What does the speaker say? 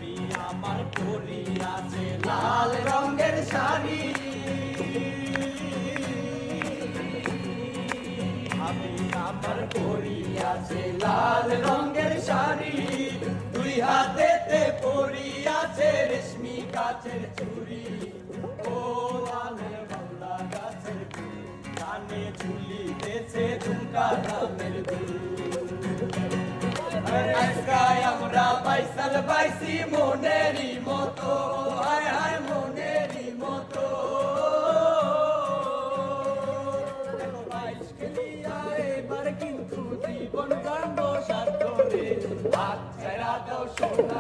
ভাবি আমার পরিয়াছে লাল রঙের শাড়ি, ভাবি আমার পরিয়াছে লাল রঙের শাড়ি, দুই হাতেতে পরিয়াছে রেশমি কাচের চুড়ি। ও লালের বাউলা গাছের ফুল, কানে ঝুলিতেছে ঝুমকা দামের দুল। আজকায় আমরা পাইসাল পাইছি মনেরই মতো, হায় হায় মনেরই মতো। বাইশ খেলিয়া এবার কিন্তু জীবন কান্দ সাথে হাত ছেড়া দাও সোনা।